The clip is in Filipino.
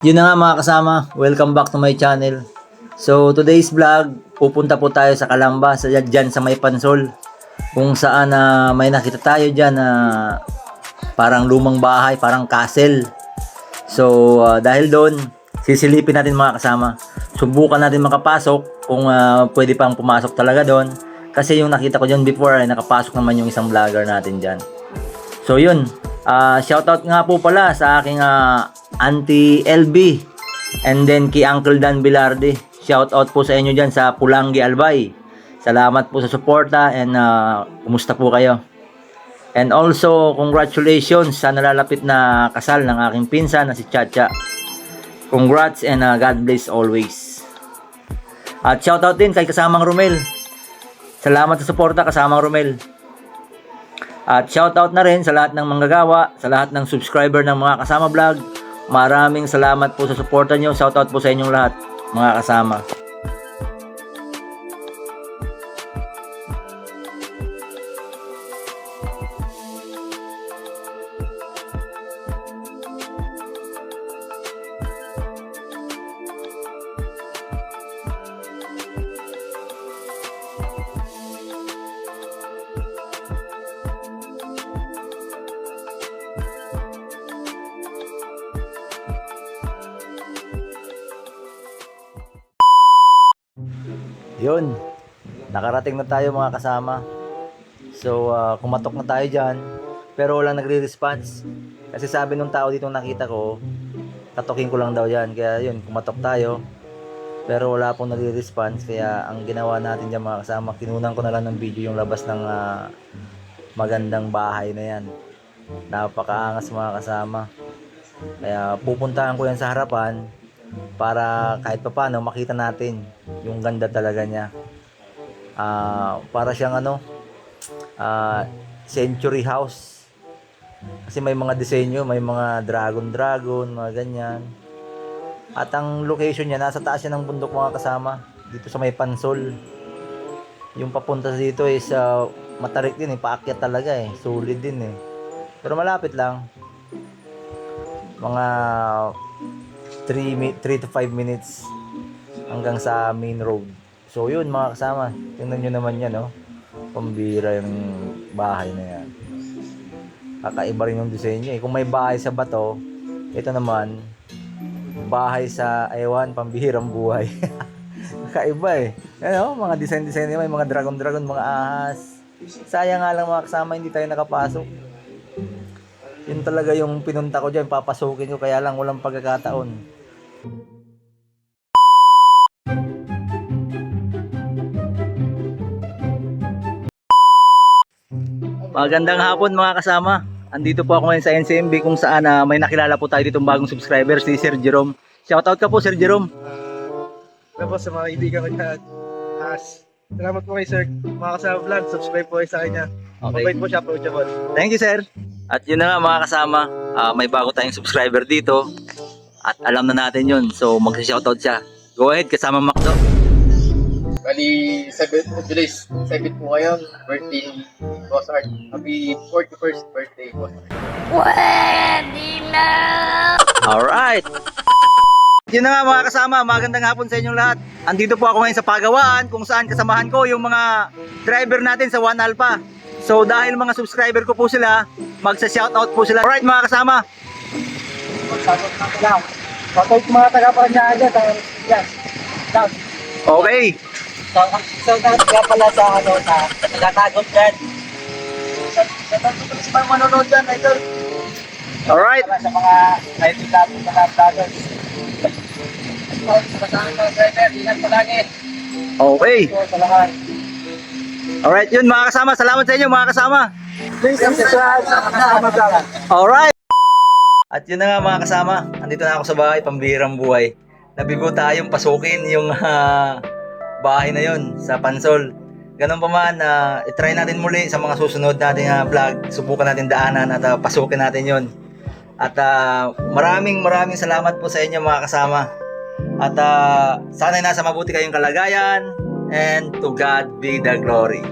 Yun na nga mga kasama, welcome back to my channel. So today's vlog, pupunta po tayo sa Calamba, dyan sa may Pansol. Kung saan may nakita tayo dyan na parang lumang bahay, parang castle. So dahil doon, sisilipin natin mga kasama. Subukan natin makapasok kung pwede pang pumasok talaga doon. Kasi yung nakita ko dyan before ay nakapasok naman yung isang vlogger natin dyan. So yun, shoutout nga po pala sa aking Auntie LB and then kay Uncle Dan Bilarde. Shoutout po sa inyo dyan sa Pulangi Albay. Salamat po sa suporta and kumusta po kayo? And also, congratulations sa nalalapit na kasal ng aking pinsan na si Chacha. Congrats and God bless always. At shoutout din kay kasamang Romel. Salamat sa suporta kasamang Romel. At shoutout na rin sa lahat ng manggagawa, sa lahat ng subscriber ng mga kasama vlog. Maraming salamat po sa suporta nyo. Shoutout po sa inyong lahat, mga kasama. Yun, nakarating na tayo mga kasama. So kumatok na tayo dyan, pero walang nagre-response. Kasi sabi nung tao dito nakita ko, katokin ko lang daw dyan. Kaya yun, kumatok tayo, pero wala pong nagre-response. Kaya ang ginawa natin dyan mga kasama, kinunan ko na lang ng video yung labas ng magandang bahay na yan. Napakaangas mga kasama. Kaya pupuntahan ko yan sa harapan para kahit pa paano makita natin yung ganda talaga niya. Para siyang century house. Kasi may mga disenyo, may mga dragon, mga ganyan. At ang location niya, nasa taas siya ng bundok mga kasama. Dito sa may Pansol. Yung papunta dito is matarik din paakyat talaga Solid din Pero malapit lang. Mga 3 to 5 minutes hanggang sa main road. So yun mga kasama, tingnan nyo naman yan pambira yung bahay na yan. Kakaiba rin yung disenyo Kung may bahay sa bato, ito naman bahay sa ewan, pambihirang buhay. Kakaiba mga design may mga dragon, mga ahas. Sayang nga lang mga kasama, hindi tayo nakapasok. Yun talaga yung pinunta ko dyan, papasukin ko, kaya lang walang pagkakataon. Magandang hapon mga kasama. Andito po ako ngayon sa NCMB kung saan may nakilala po tayo ditong bagong subscriber, si Sir Jerome. Shoutout ka po Sir Jerome. Ano po sa mga ibigan ko dyan. Salamat po kay Sir. Mga kasama vlog, subscribe po kayo sa kanya. Okay. Mabait po siya, approachable. Thank you Sir. At yun na nga mga kasama, may bago tayong subscriber dito. At alam na natin yun, so mag-shoutout siya. Go ahead, kasama Macdo. Bali, 7 July 7 po ngayon, birthday Boss Art. Happy 41st birthday, Boss Art. Pwede na! Alright! Yun na nga mga kasama, magandang hapon sa inyong lahat. Andito po ako ngayon sa Pagawaan kung saan kasamahan ko yung mga driver natin sa One Alpha. So dahil mga subscriber ko po sila, magsa-shoutout po sila. Alright mga kasama. Magsasot na ko lang. Shoutout sa mga taga-Paranaque dyan. Okay. So nga pala sa taga-Tagot dyan. Shoutout sa mga manonood dyan, idol. Alright. Sa mga naitilatong sa Tagot. Sa mga driver, ingat palagi. Okay. Sa lahat. Alright, yun mga kasama. Salamat sa inyo mga kasama. Please subscribe sa kasama vlog. Alright. At yun na nga mga kasama. Andito na ako sa bahay, pambihirang buhay. Nabigo tayong pasukin yung bahay na yun sa Pansol. Ganun pa man, itry natin muli sa mga susunod nating vlog. Subukan natin daanan at pasukin natin yun. At maraming salamat po sa inyo mga kasama. At sana'y nasa mabuti kayong kalagayan. And to God be the glory.